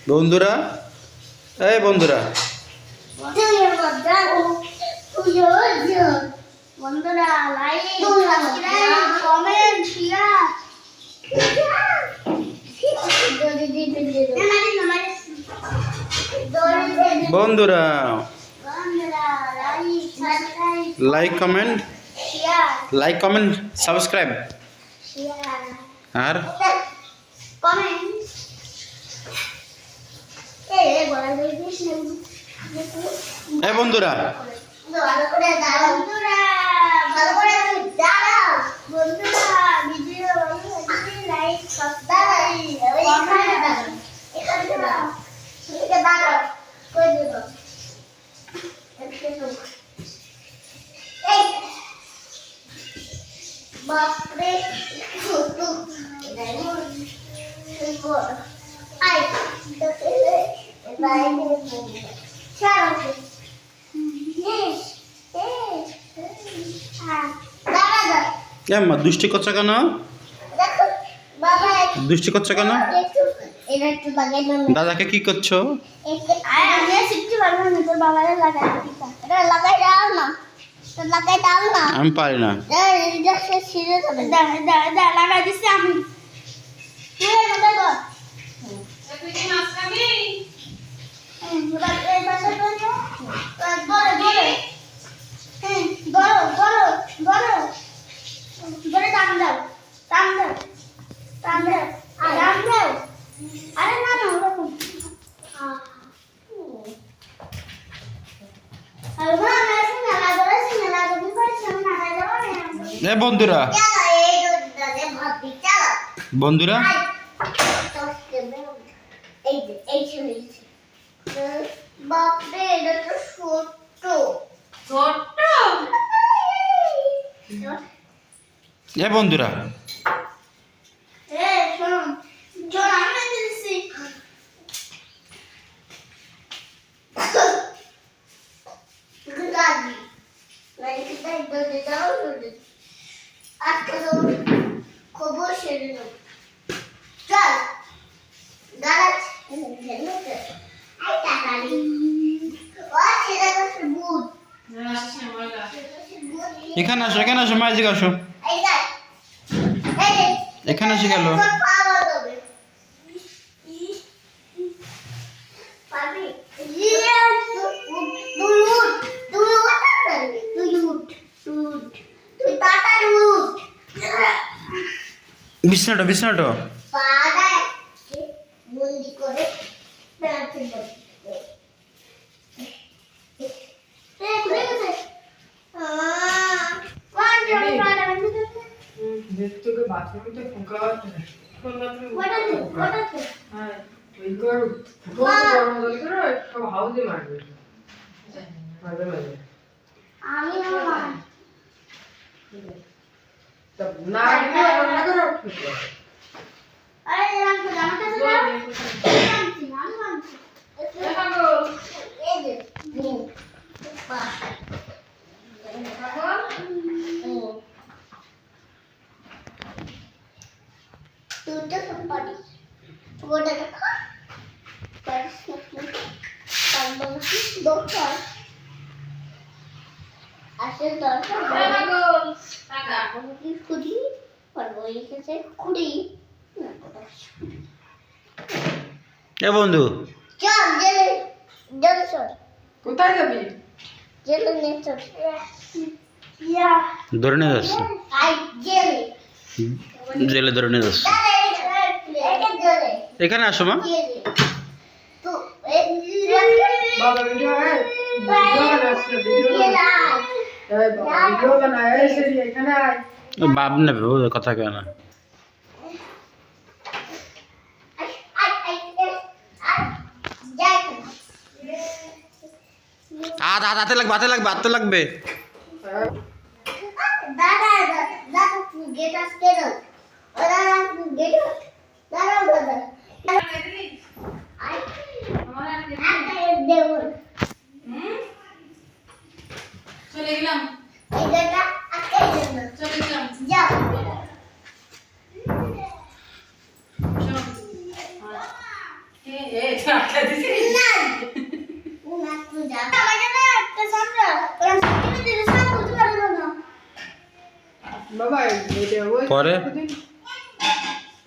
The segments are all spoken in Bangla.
বন্ধুরা, এই বন্ধুরা, বন্ধুরা লাইক সাবস্ক্রাইব কমেন্ট শেয়ার বন্ধুরা লাইক কমেন্ট সাবস্ক্রাইব আর কমেন্ট এই বন্ধুরা ভালো করে দাঁড়াও ভালো করে দাঁড়াও বন্ধুরা ভিডিও লাইক সাবস্ক্রাইব কমেন্ট এখানে দাঁড়াও এখানে দাঁড়াও কই দেব এই বাপরে ছোট আই তো বাইরে চলো কেমন দুষ্টি করছো কেন? দুষ্টি করছো কেন? দাদাকে কি করছো? আমি পারি না। বন্ধুরা বন্ধুরা বাপরে এটা তো ছোট্ট বন্ধুরা শোনো জল আমি দিচ্ছি গাড়ি লাইক দাও দাও আজকে তো খবর সেরে নাও চল গাছ আই টাকালি ও ছেড়ে গেছে বুট এখানে আসো মাঝে আসো এই গাছ এখানে এসে গেল বিছনাটা বন্ধু কোথায় যাবি? ধরে নিয়ে যাচ্ছে জেলে ধরে নিয়ে যাচ্ছে এখানে আসো মা बाबा वीडियो है वीडियो बनाया है इसलिए এখানে আয় বাপ নেবে ও কথা কেন না হাতে লাগবে দাদা গেট আসতে দাও দাদা গেট দাঁড়াও দাদা চলে গেলাম চলে গেলাম যাও এ পরে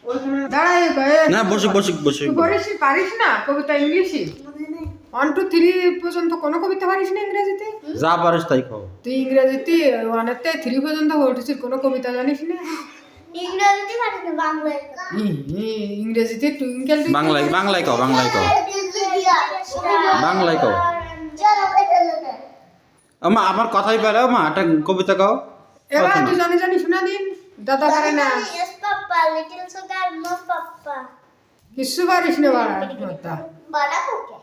ওইখানে দাঁড়াই গয়ে না বসুক বসুক বসুক তুই পড়িস পারিস না কবিতা ইংলিশে 1 to 3 পর্যন্ত কোনো কবিতা পারিস না ইংরেজিতে যা পারিস তাই খাও তুই ইংরেজিতে 1 থেকে 3 পর্যন্ত পড়েছিস কোনো কবিতা জানিস না ইংরেজিতে পারে না বাংলায় ইংরেজিতে টুইঙ্কেল বাংলায় বাংলায় খাও বাংলায় খাও বাংলায় খাও আমা আমার কথাই পারে মা একটা কবিতা গাও এবার তুই জানি জানি শোনা দিন দাদা পারে না Yes, Papa. Little sugar, no, Papa. কিছু পারিস না বাড়া মাতা बड़ा हो क्या?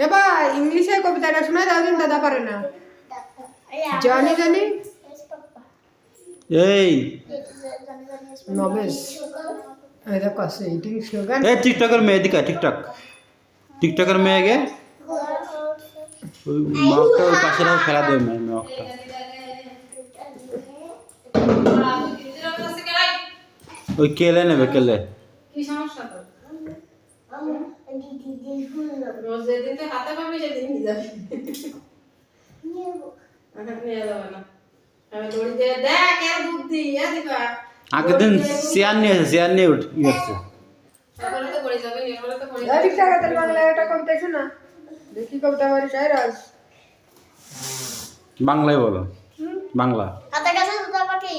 এবার ইংলিশে কবিতাটা শোনা দাও দিন দাদা পারে না জানি জানি Yes, Papa. এই নবেশ এই দেখো আছে ইটিং স্লোগান এই টিকটকের মেয়ে দিকা টিকটক টিকটকের মেয়ে গে ওই মকটা ওই পাশে রাখো ফেলা দেবে মেয়ে মকটা ওই কেলে নেবে কেলে কি সমস্যা তো রোজ যেদিন তুই হাতে পাবি সেদিন নিয়ে যাবি এখন নিয়ে যাবে না আমি দড়ি দিয়ে দেখ এর বুদ্ধি দিবা আগের দিন চেয়ার নিয়ে উঠে গেছে তারপরে তো পড়ে যাবে এরপরে তো পড়ে যাবে ঠিক আছে তাহলে বাংলা একটা কবিতা শোনা দেখি কবিতা আমার চাই রাজ বাংলায় বলো বাংলা आता कैसे सुधा पाके?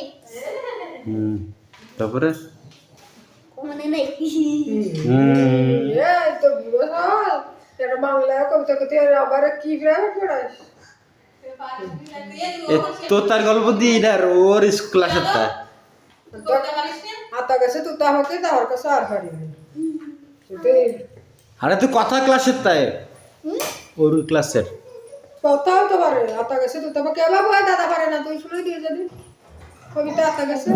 তারপরে मैंने नहीं এই তো বুড়ো সব এটা বাংলা কবিতা কইতে আবার কি গ্রামে পড়াস এ তো তার গল্প দিয়ে না ওর ক্লাসের তা আতা গেছে তো তাহকে তার কাছে আর হারি তুই আরে তুই কথা ক্লাসের তাই ওর ক্লাসের কথাও তো পারে আতা গেছে তো তবে কে বাবা দাদা পারে না তুই শুনে দিয়ে যদি কবিতা আতা গেছে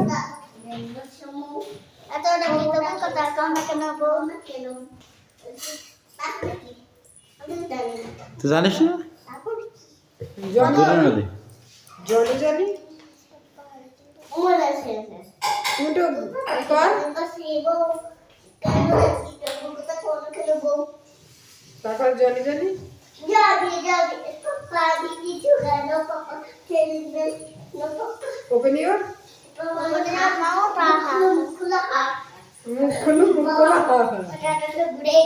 atau ada kita pun kata kamu kena bau nak kena. তুই জানিস না Aku জানি দূরে না দে জানি জানি umur dah sih. তুই তো কর Kasih bau. Kalau kita pun kita kena bau. তারপর জানি জানি Jadi pagi ni juga no papa kelin no papa. Open your Pokoknya mau paham. Kula মুখ খুলু মুখ খোলা ada gede.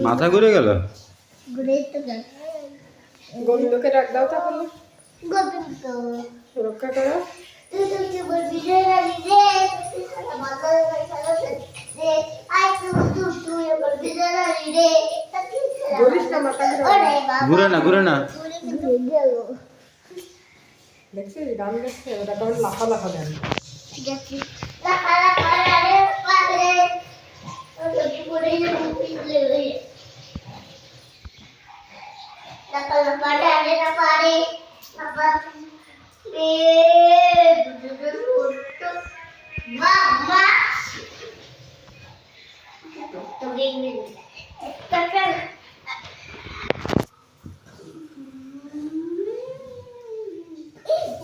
মাথা ঘুরে গেল Gede itu kan. গোবিন্দকে ডাক দাও তাহলে Gobindo. রক্ষা করো Itu coba video dari deh. Maka kalau deh, itu yang berbeda dari deh. Tapi বলিস না মাথা ঘুরে ঘুরে না ঘুরে না দেখছিস গান দেখছে ওটা কেমন লাফা লাফা গান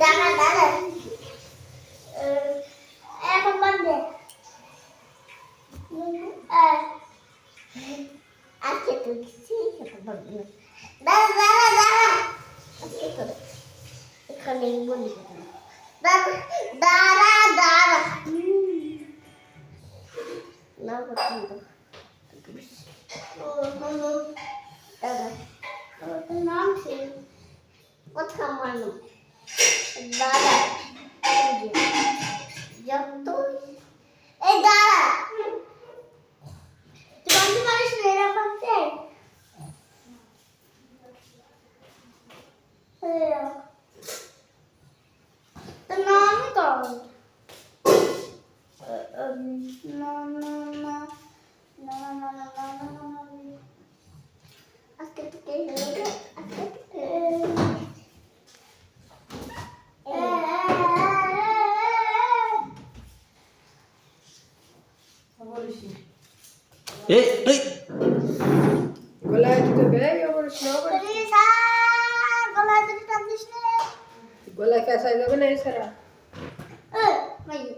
Jangan. Emang mana? Aku tuh sih kebetulan. Darah. Itu. Ikan limbun. Darah. Nah, betul. Darah. Tenang sih. What kamu? Darah. Jatuh. Darah. Tuan manis merah pakai. Tenang kau. No. Asket ke. এই এই গলায় দিতে বেগ আবার স্লো করে Teresa, kalau ada di tablis nih. গলায় কাঁচাই যাবে না এছাড়া Maju.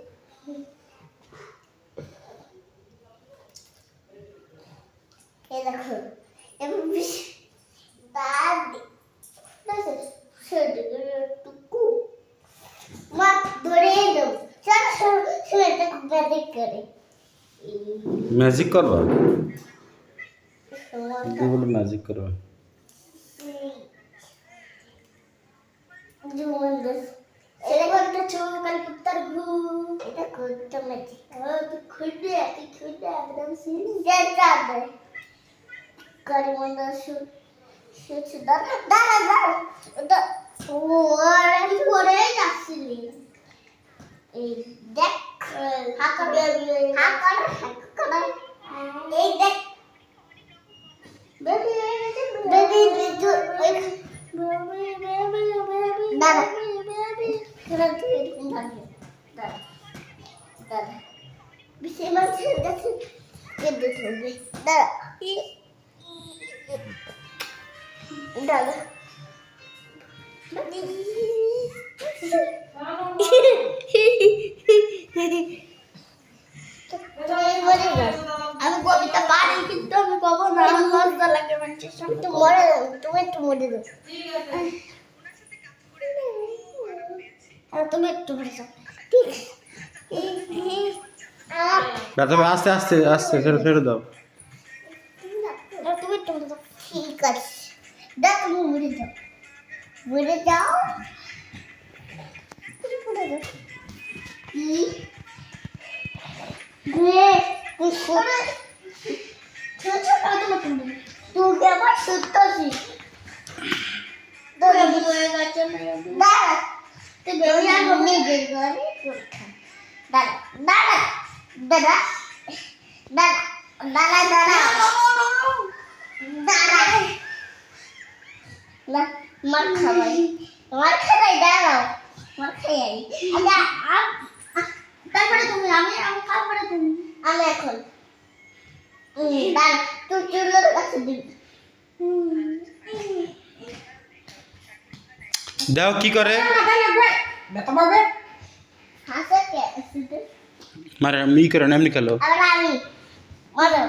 Enak. Yang bisa tadi. Nasi sudah tuku. Mak doreng. Magic করে ম্যাজিক করবা তোমার তুই বলে ম্যাজিক করবা জুমন্দাস এটা করতে চোকাল পুত্তর ঘু এটা করতে ম্যাজিক তো খুঁজে একদম সিন যেটা দে করিমন্দাস শুছু দাঁড়া ওটা ওরে পরে যাচ্ছিলি এই দেখ হাকার এই দেখ বেবি দাঁড়া তোরা তুই এরকম থাকবি দাঁড়া বিশে মাছের কাছে কেঁদে থাকবে দাঁড়া দাঁড়া আমি কবিতা পারি কিন্তু আমি কব না আমার লজ্জা লাগে মানুষের সামনে তুমি একটু মরে দাও তুমি একটু মরে যাও ঠিক তবে আস্তে আস্তে আস্তে ছেড়ে দাও তুমি একটু মরে যাও ঠিক আছে দেখ তুমি মরে যাও তুই আবার সত্যি দাঁড়া তুই বেরিয়ে নিজের ঘরে দাঁড়া দাঁড়া দাঁড়া দাঁড়া দাঁড়া দাঁড়া দাঁড়া না মার খাবাই দাঁড়াও মার খাই তারপরে তুমি আমি তারপরে তুমি আমি এখন দাঁড়া তুই চুলোর কাছে দিবি দাও কি করে ব্যথা পাবে হাসে কে মারে ই করে না এমনি খেলো আবার আমি মারো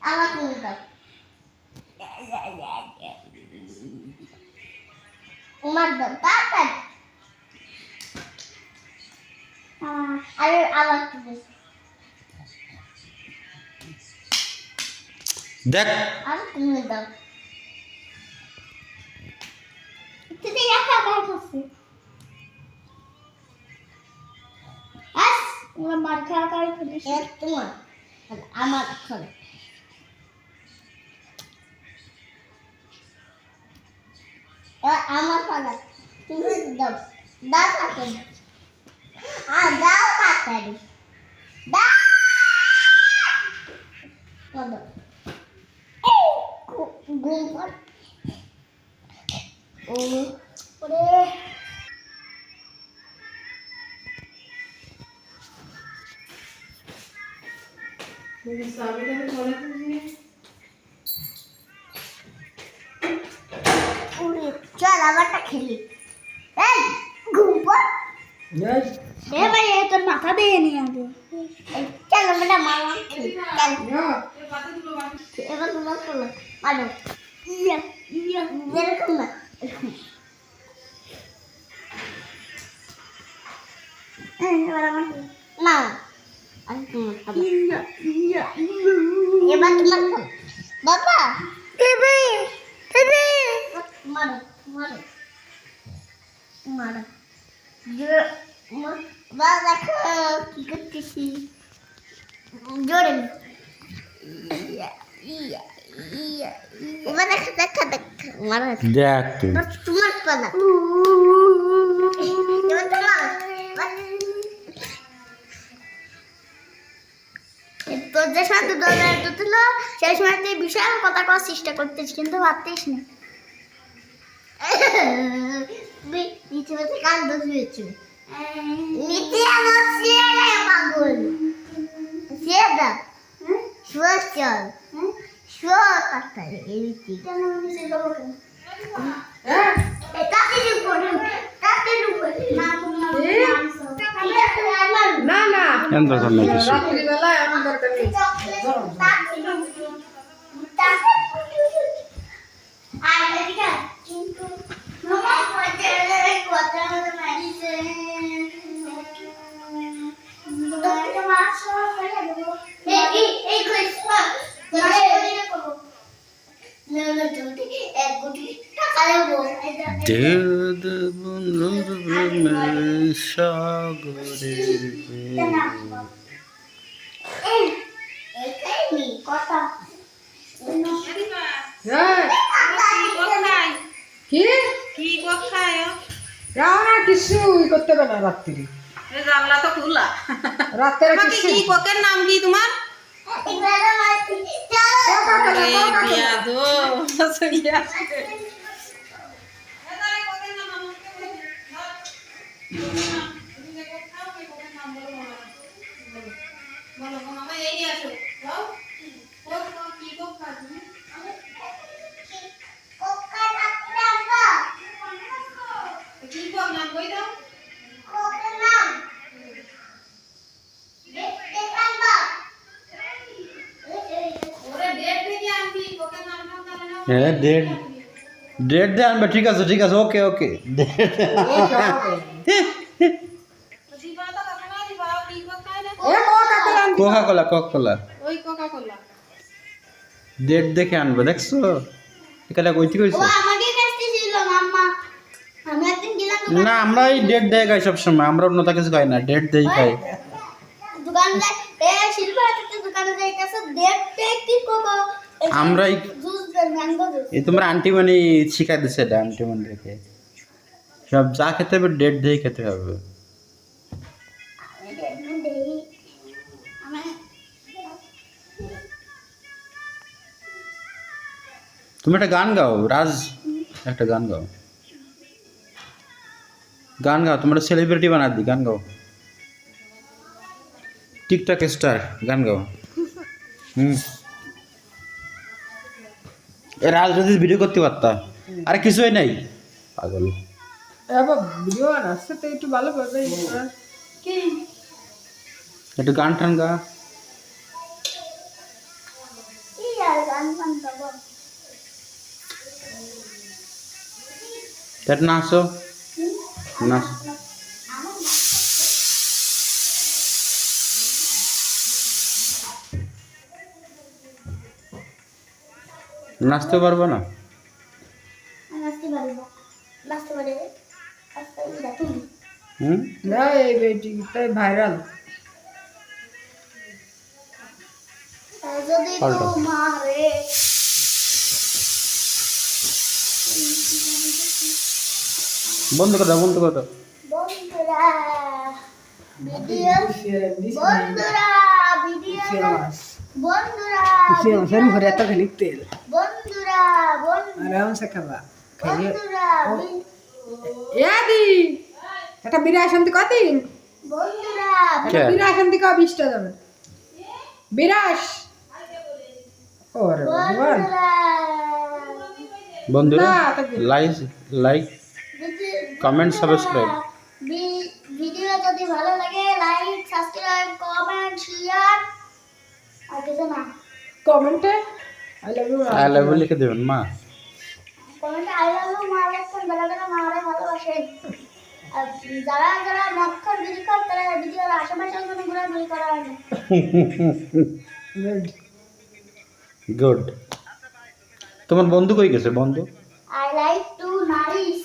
আমার তুমি দাও মার দাও তাড়াতাড়ি আরে আবার তুমি দেখ আর তুমি দাও তুই একা কাজ করছিস আস ওরা মার খাওয়া কাজ করিস তোমার আমার চলে আমার পালা তুমি দাও দাও তাড়াতাড়ি দাও তাড়াতাড়ি দাও বলো ঘুম পড় ওরে চল আবারটা খেলি এই ঘুম পড় ভাই তোর মাথা দিয়ে নিয়ে আগে চল আমরা মামা চল এবার তোমার চলো মারো ইয়া ইয়া এরকম না এবার আমার না আমি তোমার খাবো এবার তোমার খাবো বাবা বেবি বেবি মারো মারো মারো বাবা দেখো কি করতেছি জোরে এবার দেখা দেখা দেখা মারো দেখ তুই তোমার পালা এবার তোমার তোর যে সাথে দৌড়াতে ছিল সেই সময় তুই বিশাল কথা করার চেষ্টা করতিস কিন্তু ভাবতিস না নিচে বসে কান্দ শুয়েছি নিচে আমার ছেলে পাগল সেদা শুয়ে চল শুয়ে তাড়াতাড়ি এদিকে কেন নিচে যাবো কেন তাড়াতাড়ি করুন তাড়াতাড়ি করুন না না কেন দরকার নেই কিছু রাত্রিবেলায় আমার দরকার নেই আর এদিকে কিন্তু ঢেউ বন্ধুর প্রেমের সাগরে এইটাই নি কথা কি কি কোথায় রানা কিছু করতে পারে না রাত্রি জানলা তো খোলা রাত্রে তোমাকে কিছু কি কোকের নাম কি তোমার ইকবালা মাছি চলো বিয়া দো সইয়া কোকা রাখতে আনবা কোকের নাম দেখতে আনবা হ্যাঁ ডেট ডেট দিয়ে আনবে ঠিক আছে ওকে ওকে কোকা কোলা ওই কোকা কোলা ডেট দেখে আনবে দেখছো এখানে কইতে ও কইছে আমাকে কাছে ছিল মাম্মা আমি একদিন গেলাম না আমরা এই ডেট দিয়ে খাই সবসময় আমরা অন্য কিছু খাই না ডেট দিয়ে খাই দোকানদার শিল্পা দোকানে যাই কাছে দেখতে কি কোকো আমরা জুস ম্যাঙ্গো জুস এই তোমার আন্টি মানে শিখাই দিছে এটা আন্টি মানে দেখে সব যা খেতে হবে ডেট দিয়ে খেতে হবে তুমি একটা গান গাও রাজ একটা গান গাও তোমার সেলিব্রিটি বানা দি গান গাও টিকটক স্টার গান গাও এ রাজ যদি ভিডিও করতে পারতা আরে কিছুই নাই পাগল এবার ভিডিও আসছে তো একটু ভালো করবে কি একটু গান টান গা কি আর গান গান গাবো তার নাচো নাচ নাচতে পারবো না নাচতে পারবো নাচতে পারে আস্তে আস্তে তুমি না এই বেটিটাই ভাইরাল যদি পাল্টাও। তোমারে বন্ধ করে দাও বন্ধুরা ভিডিও বন্ধুরা ভিডিও বন্ধুরা ঘরে এত খালি তেল বন্ধুরা আরামসে খাবা খাইয়ে বন্ধুরা ইয়াদি একটা বিরা শান্তি কদিন বন্ধুরা কে? বিরা শান্তি কা 20টা যাবে বিরাস ওরে ভগবান বন্ধুরা না, তা- লাইক কমেন্ট সাবস্ক্রাইব ভিডিও যদি ভালো লাগে লাইক সাবস্ক্রাইব কমেন্ট শেয়ার আর কিছু না কমেন্টে I love you I love লিখে দেবেন মা কমেন্টে আই লাভ ইউ মা লেখেন বেলা বেলা মারে ভালোবাসেন আর যারা যারা মক্কর বিড়ি কর তারা ভিডিওর আশেপাশে কোনো ঘোরাঘুরি করা হয় না গুড তোমার বন্ধু কই গেছে বন্ধু I like to nourish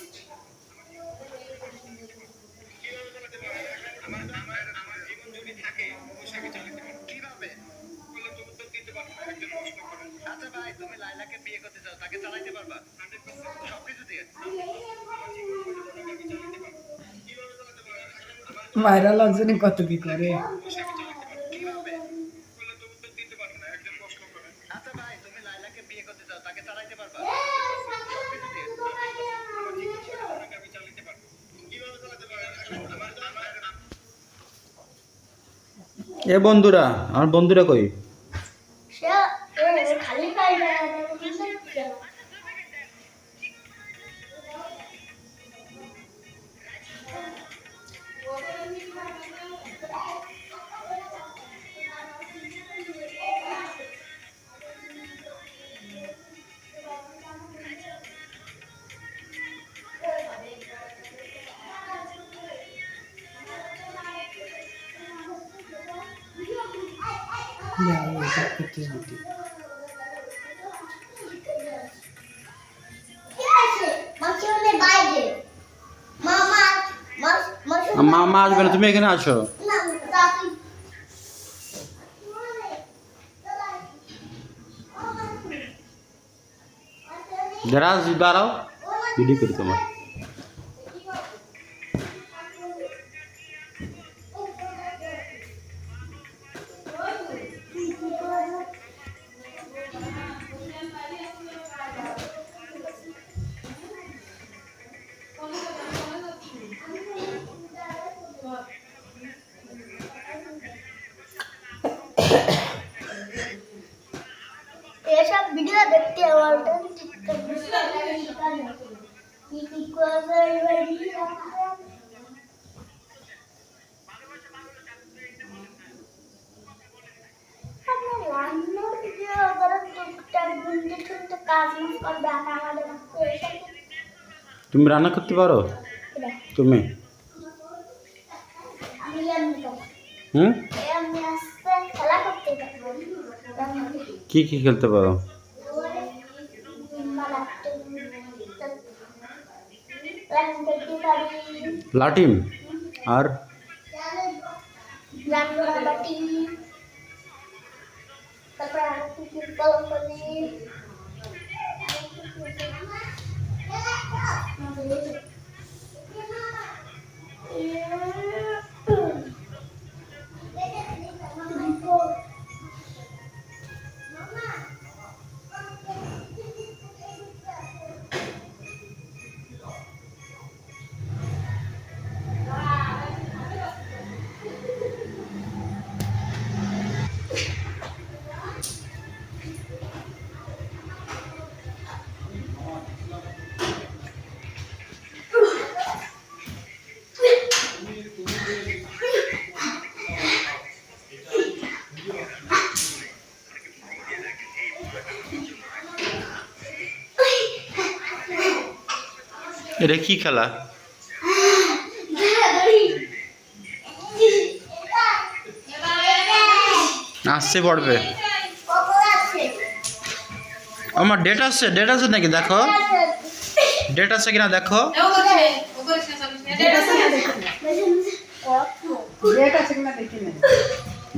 viral অঞ্জনে কত কি করে এ বন্ধুরা আমার বন্ধুরা কই সে খালি খাই না যাও এটা করতে যেতে কি আছে বাচ্চা মা আসবে না, তুমি এখানে আসো। না তাড়াতাড়ি দাঁড়াও, ভিডিও করি তোমার। এসব ভিডিও দেখতে আমার টিকটক কি করে রান্নার ভিডিও ধরো টুকটাক গুনতে টুকটাক কাজ করবে আমাদের তুমি রান্না করতে পারো? তুমি আমি এমনি হুম এমনি আসতে খেলা করতে পারবো কি কি খেলতে পারো? লাটিম আর এটা কি খেলা? আসছে পড়বে। আমার ডেট আছে নাকি দেখো, ডেট আছে কিনা দেখো।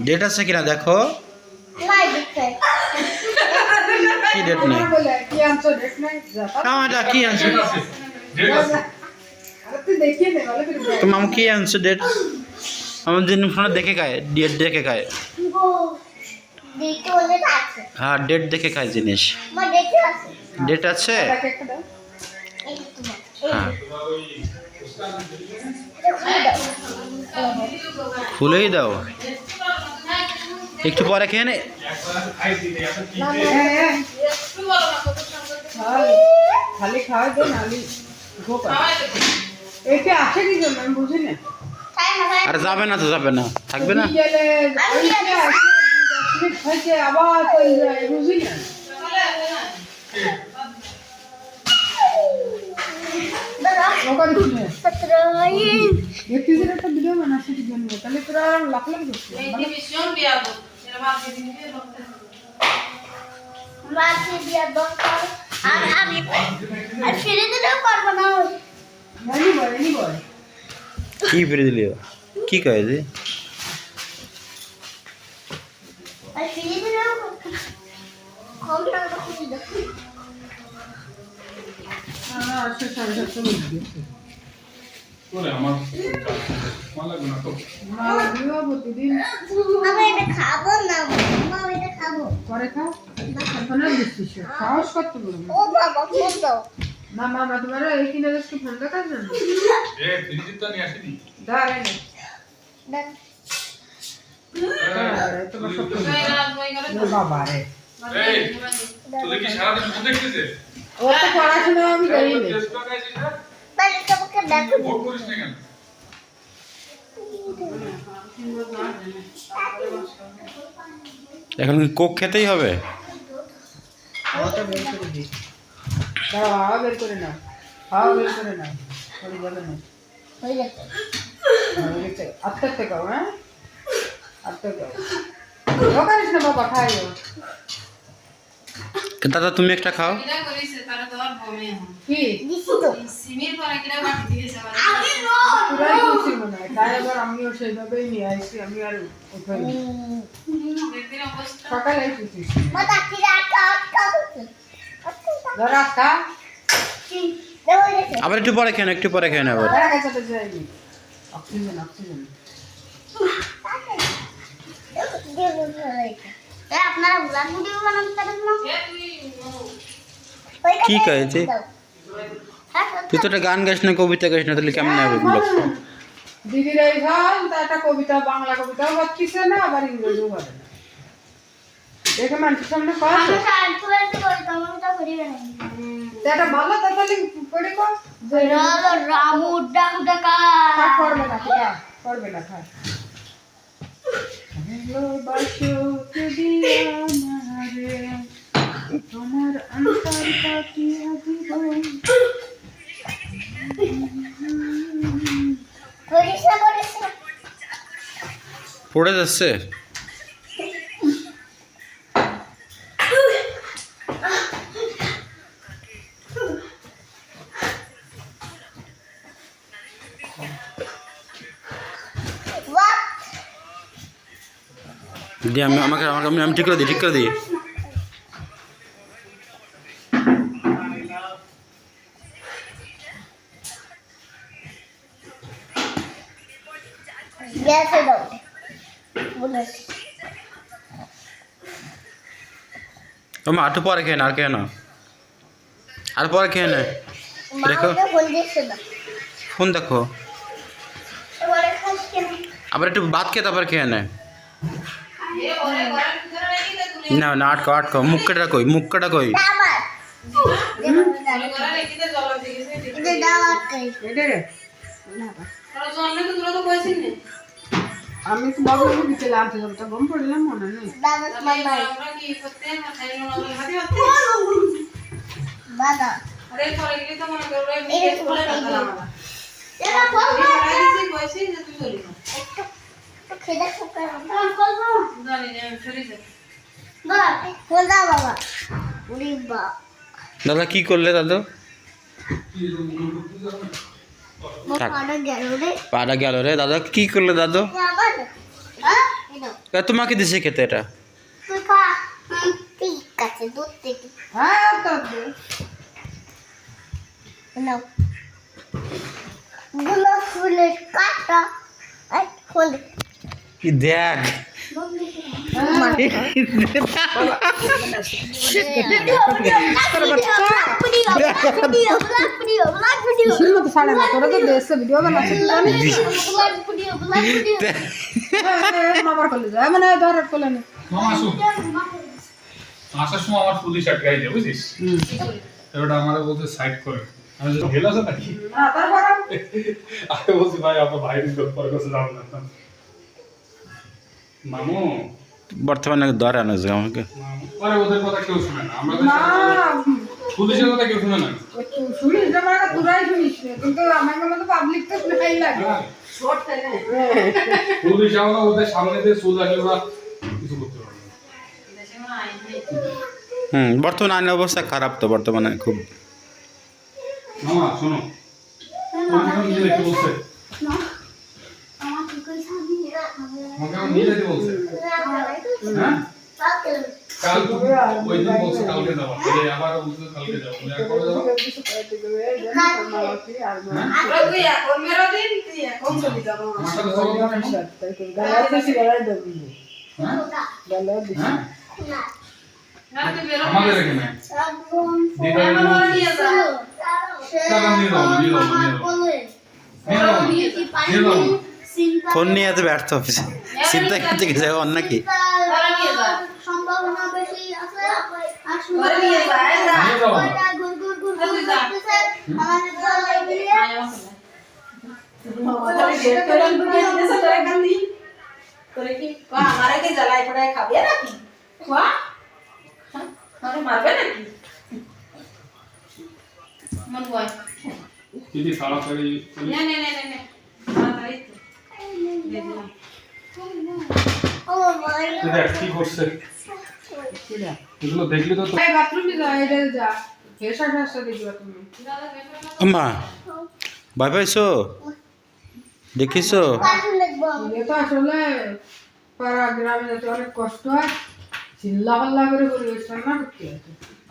ডেট আছে কিনা দেখো। কি ডেট নেই? এটা কি আনছে? তো মামু কি আনছে ডেট? আমার দিন ফোনে দেখে খায়, ডেট দেখে খায়। হ্যাঁ ডেট দেখে খায় জিনিস। ডেট আছে? হ্যাঁ খুলেই দাও, একটু পরে খেয়ে নে। খালি খাওয়া দে নালি এটা আসে কি জন্য আমি বুঝি না। আরে যাবে না তো, যাবে না, থাকবে না। আবার চলে যায় বুঝি না। একটা ভিডিও বানাচ্ছে কি জন্য, তাহলে তোরা লাখ লাখ করছিস। কি ফিরে দিলি? কি কয় যে খাবো না এটা খাবো পরে খা, এখন আর দিচ্ছিস সাহস করতে বলবো ও বাবা ফোন দাও না। মামা তোমার এই কিনে দেশ কি ফোন দেখা যায় না? দাঁড়াই না তোমার সব বাবা রে, ও তো পড়াশোনা আমি জানি না। তাহলে তোমাকে দেখো এখন কি কোক খেতেই হবে? ওটা বের করে দিই, দাঁড়াও হাওয়া বের করে নাও, হাওয়া বের করে নাও, পড়ে যাবে না। হয়ে গেছে আস্তে আস্তে খাও, হ্যাঁ আস্তে খাও, ঢোকারিস না বাবা, খাইও। দাদা তুমি একটা খাও। কি দিছি তো সিমির পরে কিরা বাটি দিয়েছে পুরাই খুশি মনে হয়। তাই এবার আমিও সেইভাবেই নিয়ে আসছি, আমি আর উঠাইনি। সকালে এসেছি মাতা কি রাখা ধরা খা আবার একটু পরে খেয়ে নাও, একটু পরে খেয়ে নাও আবার। ধরা খাইতে যাইনি। অক্সিজেন অক্সিজেন আপনারা ব্লগ ভিডিও বানাতে পারেন না? কি কয়েছে? তুই তো একটা গান গাইস না, কবিতা গাইস না, তাহলে কেমন হবে ব্লগ? দিদির এই ঘর তা একটা কবিতা, বাংলা কবিতাও পাচ্ছিস না, আবার ইংরেজিও পারে না। দেখে মানুষের সামনে পাওয়া আমি সাইড করে একটু করি, তোমরা করিবে না। এটা ভালো, তাহলে পড়ে কর যে রামু ডাকু ডাকা থাক, করবে না খা, করবে না খা। ভালোবাসো যদি আমারে, তোমার অন্তর কাটিয়া দিব। করিস না পড়ে যাচ্ছে। বাহ দিয়ে আমি আমাকে আমাকে আমি ঠিক করে দিই, ঠিক করে দিই। গ্যাসে দাও বলে মা একটু পরে খেয়ে না, আর খেয়ে না, আর পরে খেয়ে নে। দেখো মাকে বল দিছে না ফোন দেখো, এবারে খাস কেন আবার একটু ভাত খেয়ে তারপর খেয়ে নে। না না, আটকো আটকো, মুখ কাটা কই, মুখ কাটা কই। আবার এটা দাওয়াত কই এটা রে আমি তো বাবু বিকেলে আনতে যাবো, তা গম পড়লাম মনে নেই। দাদা তোমার ভাই দাদা এরা বল খেদা শুকা বল বাবা বল দাও বাবা উড়ি বা দাদা কি করলে দাদু? থাক। মাথা গেল রে পাড়া গেল রে দাদা, কি করলে দাদু? আবার হ্যাঁ এটা তোমাকে দিছে খেতে এটা। তুই খা ঠিক আছে দুধ থেকে হ্যাঁ তো দে। নাও গোলাপ ফুলের কাটা আর ফুল কি দেখ, কিসের মতো ছাড়ে না, তোরা তো দেশে ভিডিও বানাচ্ছে তো জানিস। মামার কলে যায় মানে ধর কলে নে। মামা আসুন, আসার সময় আমার পুলিশ আটকাই দেয় বুঝিস, এবার আমার বলতে সাইড করে, আমি যে গেল আছে নাকি, না তারপর আগে বলছি ভাই আপনার ভাই পরে কাছে যাবো না। মামু বর্তমানে ধরে আনো যে আমাকে। পরে ওদের কথা কেউ শুনে না, আমরা না পুলিশের কথা কেউ শুনে না। শুনিস না মানে তোরাই শুনিস না, কিন্তু আমার মতো পাবলিক তো শুনাই লাগে। হ্যাঁ, পুলিশ আমরা ওদের সামনে দিয়ে সোজা গেলে ওরা কিছু করতে পারবে না। বর্তমানে আইন অবস্থা খারাপ তো, বর্তমানে খুব। মামা শোনো, তোমাকে এখন নিয়ে যেতে বলছে, তোমাকে এখন নিয়ে যেতে বলছে। হ্যাঁ, কাল ওই দিন বলছে কালকে যাবো, বলে আবার বলছে কালকে যাবো, বলে আর কবে যাবো? আমার সাথে চলো না এখন? হ্যাঁ? হ্যাঁ? আমাদের এখানে দিদার নিয়ে যাবো, নিয়ে যাবো, নিয়ে যাবো, নিয়ে যাবো। ফোন নিয়ে এত ব্যর্থ হচ্ছে, চিন্তা করতে গেছে অন্য নাকি। সম্ভাবনা বেশি আছে আর নিয়ে যাবো না। গুড় গুড় গুড় করতেছে আমাদের দল এগিয়ে দিদি তাড়াতাড়ি ও ভাই দেখ কি করছে, এগুলো দেখলি তো তো- বাথরুমে যা, এটা যা ফেসা ফেসা দেখবা তুমি। আম্মা ভাই পাইছো? দেখিছো কার্টুন দেখবো এটা আসলে পাড়া গ্রামে যেতে অনেক কষ্ট হয়, চিল্লা পাল্লা করে পরিবেশ রান্না করতে হয়।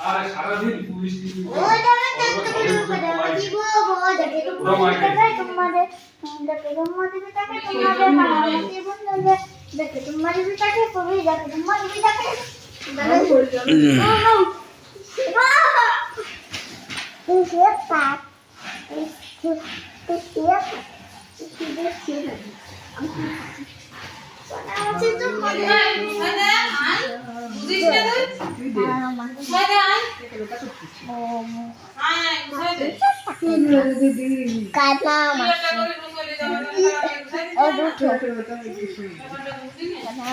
আর সারাদিন পুলিশ টিভি ওইটা আমি দেখতে পারবো দিব দেখে তো তোমাদের দেখে তোমাদের বিটাকে তোমাদের মারা জীবন দেখে তোমাদের বিটাকে কবি দেখে তোমাদের বিটাকে আমি পড়ে যাবো। বুঝিস না তুই? তুই দে। বাইরে আয়। এগুলো কত কিছু। আয়, বুঝাই দে। এগুলো যদি দিই, কাটা তুই একটা করে রুমালে জামা কাপড় বুঝাই দে। ও দুটো ছোট ছোট কিছু। ব্যাপারটা বুঝলি না?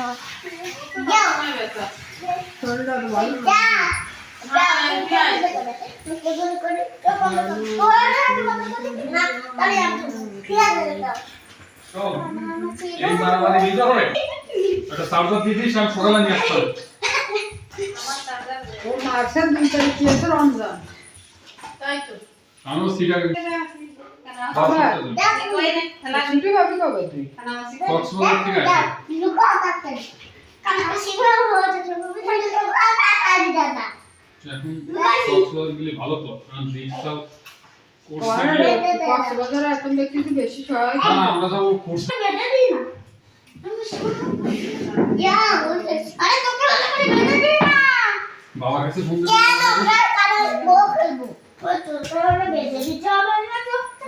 যাও আমার ব্যাপার। ছোটটা তো ভালো না। যা আয়, তুই আয়। সব এই মারামারি নিতে হবে একটা সার্জার দিয়ে দিস আর সকালে নিয়ে আসতে হবে ও মার্চের 2 তারিখ কি আছে রমজান। তাই তো। আমিও সিগারেট বাবা, কই রে? খেলা ছুটি পাবি কবে তুই? খানা মাসি। কক্সবাজার থেকে আসে এখন কক্সবাজার গেলে ভালো তো কারণ ডিজিটাল কোর্স কক্সবাজারে এখন দেখতেছি বেশি সহায়। না না আমরা যাবো কোর্স বাবার কাছে ফোন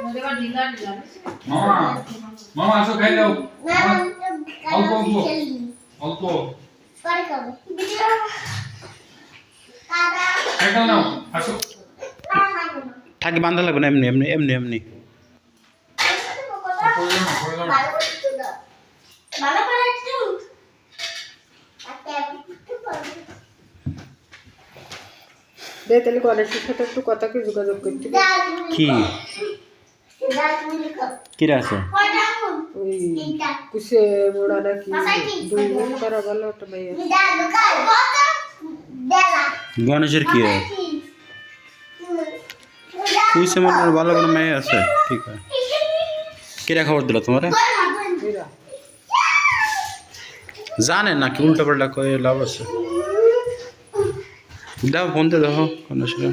ওদের আবার ঢিলা ঢিলা। মামা মামা আসো খাই দাও অল্প খাইটা নাও আসো থাকি বান্ধা লাগবে না, এমনি এমনি এমনি এমনি ভালো করে একটু দে তাহলে কলেজের সাথে একটু কথা কি যোগাযোগ করতে। কি কি আছে ওই কুসে মোড়া নাকি 2 জন করা ভালো একটা ভাই আছে। গণেশের কি হয় কুইসে মনে ভালো কোনো মেয়ে আছে, ঠিক আছে কিরা খবর দিল তোমার এরা জানে না কি উল্টা পাল্টা করে লাভ আছে। দাও ফোনতে দেখো গণেশের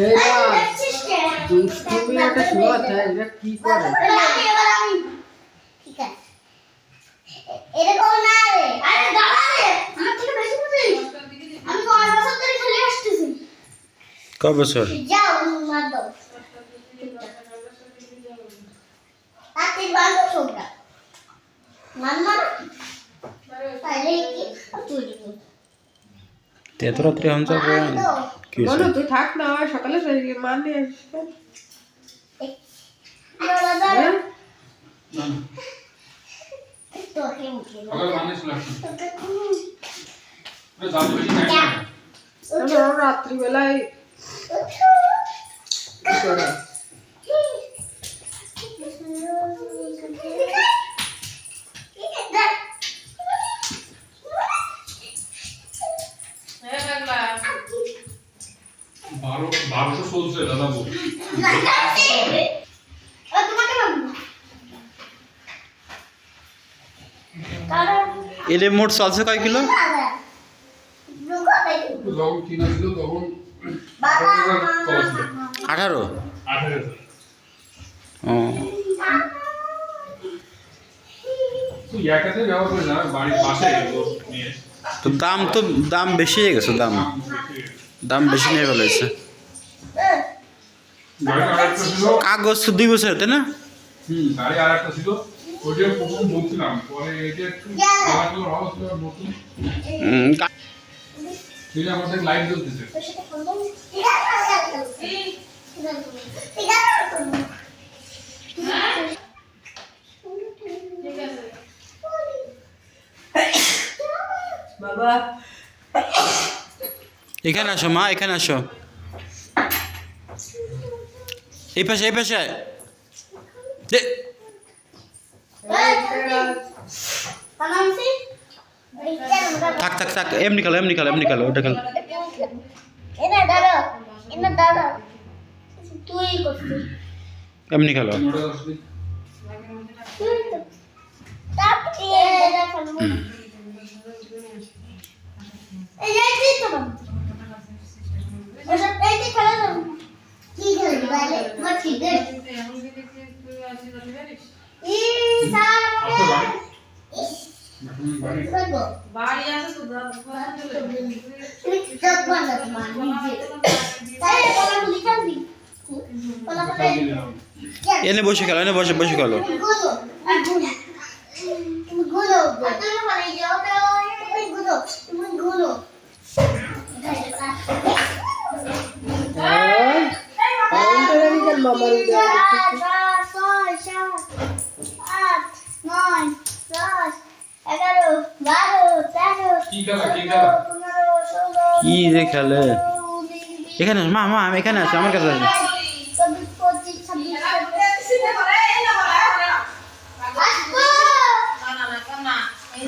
এরা দুষ্টুমি একটা শুরু আছে, এরা কি করে? এরকম না রে, আরে দাঁড়া রে, আমার থেকে বেশি বুঝিস, আমি 5 বছর ধরে খেলে আসতেছি। ক বছর যাও মার দাও, আতে বাঁধো সোটা, মাম্মা, তাহলে কি তুই এত রাত্রে হন যাব কি বলো হয়েছে? তুই থাক না, হয় সকালে মান নিয়ে আসবে। দাদা হ্যাঁ? না না তোকে মুখে সকালে মানে চলে আসুন যাও বেশি খাই না তাহলে ওরা রাত্রিবেলায় কি করে? এ পাগলা। 1200 চলছে দাদা বউ তোমাকে মাম্মা কারণ এলে মোট চলছে কয় কিলো? যখন কিনেছিল তখন 18। 18,000 ও তুই একাতে ব্যবহার করে না বাড়ির পাশে লোক নিয়ে তো দাম বেশি হয়ে গেছে, দাম বেশি নিয়ে ফেলেছে। গাড়ি আরেকটা ছিল কাগজ তো 2 বছর তাই না? গাড়ি আরেকটা ছিল ওইটা প্রথম বলছিলাম পরে এটা একটু খেলাধুলার ভালো ছিল নতুন দিলে আমাদের লাইট জ্বলতেছে ঠিক আছে। বাবা এখানে আসো মা, এখানে আসো, এই পাশে এই পাশে দে। Tangan sih. থাক থাক থাক এমনি খেলো ওটা খেলো এনে দাঁড়া তুই করছিস এমনি খেলো ওটা আসলে তুই তো তারপরে এটা খেলবো এই যাইছি তো ওটা এইটি খেলা যাবে কি খেলবি বলে আমার ঠিক আছে ই সার আসলে বাড়ি ইস বাড়ি বলবো বাড়ি আছে তো তুই চোখ বন্ধ তোমার নিজে তাই বলা বলি খেলবি বলা বলে এনে বসে খেলো বসে খেলো গুলো আর গুলো তুমি গুলো তুমি মানে যাও তুমি গুলো মামার কি খেলা কি যে খেলে এখানে মা আমি এখানে আছি আমার কাছে আছে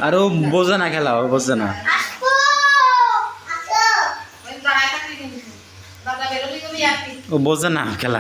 আর ও বোঝে না খেলা ও বোঝে না ও বোঝে না খেলা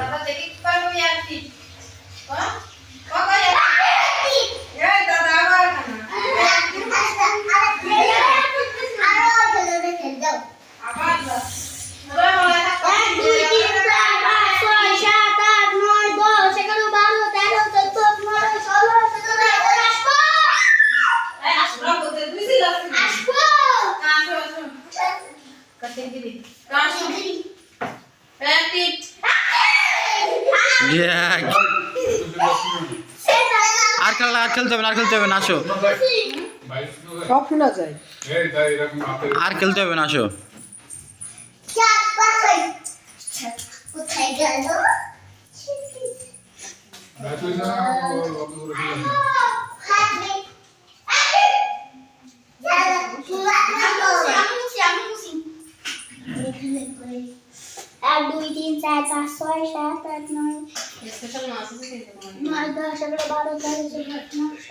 Yeah. আর খেলতে হবে না আসো সব শোনা যায় এই তাই এরকম হাতে আর খেলতে হবে না আসো কোথায় গেল তুই না অত করে খেলা এক দুই তিন চার পাঁচ ছয় সাত আট নয় স্পেশাল মাছ আছে কিন্তু নয় 10 11 12 13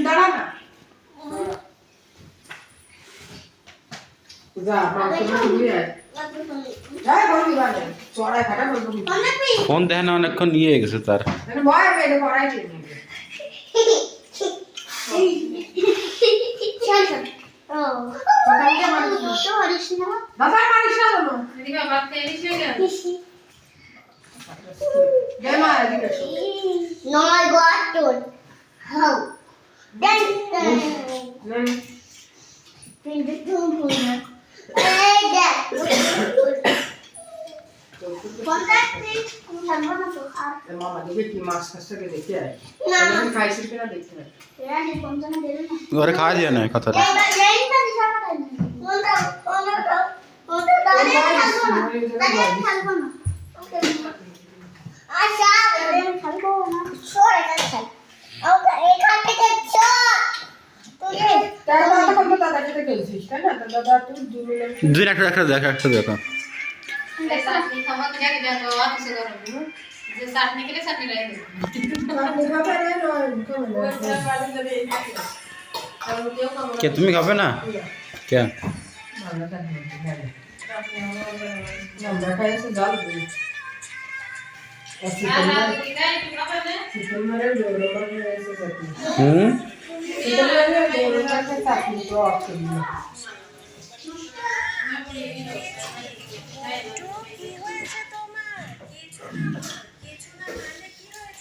দাঁড়া না যা মাংস নিয়ে আয় যাই বলবি বাজে চড়াই খাটা বলবি ফোন দেখে না অনেকক্ষণ নিয়ে গেছে তার মানে ভয় পেয়ে পড়াই দিই দাদা মারিস না বলো দিবা বাদ কে এসে গেল জয় মা এদিকে এসো নয় গটন হাউ দেন কিন্তু তুমি না এই দেখ কন্টাক্টে তুমি জানো না তো আর মামা দেখে কি মাছ কাছটাকে দেখে আয় না। আমি খাইছি কিনা দেখতে না এরা যে পঞ্চান্ন দেবে না ঘরে খাওয়া দিয়ে না কথাটা এই না দিশা না কোনটা দাঁড়িয়ে থাকবো না আচ্ছা থাকবো না সরে গেছে ওকে এখান থেকে চল তুই তার কথা কত দাদা সাথে খেলছিস তাই না দাদা তুই দুই একটা দেখো এই চাটনি খাওয়া থেকে দেখো আর কিছু করো যে চাটনি খেলে চাটনি লাই দেবো খাবে রে নয় কে তুমি খাবে না কে আমরা খাইছি জাল দিই আর আর কি গায় কি খাবে না চিকেন মারে ডোরো মারে এসে যাচ্ছে হুম চিকেন মারে ডোরো মারে চাটনি তো অফ করে দিই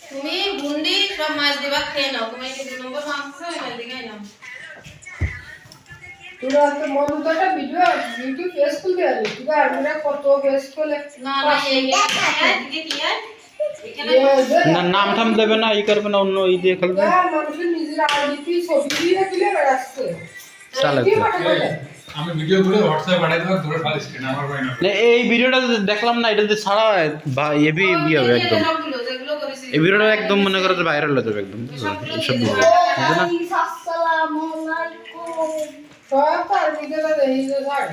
তুমি গুন্ডি সব মাছ দিবা খেয়ে নাও তুমি কি 2 নম্বর মাছ হয় দিগাই নাও তোরা তো মন তো একটা ভিডিও ইউটিউব ফেসবুক এ আছে তুই আর মেরা কত ফেসবুক না না এই দিকে কি আর এখানে না নাম ঠাম দেবে না ই করবে না অন্য ই দিয়ে খেলবে মানুষের নিজের আইডি ছবি দিয়ে দিলে বেড়াচ্ছে চালাতে আমি ভিডিও করে হোয়াটসঅ্যাপে পাঠিয়ে দেব তোরা খালি স্ক্রিন আমার ভাই না এই ভিডিওটা দেখলাম না এটা যদি ছাড়া হয় এবি হবে একদম সবগুলো যেগুলো করেছি এই ভিডিওটা একদম মনে করো ভাইরাল হয়ে যাবে একদম এইসব ভিডিও বুঝলে না আসসালামু আলাইকুম সব তার ভিডিওটা দেখি যে ছাড়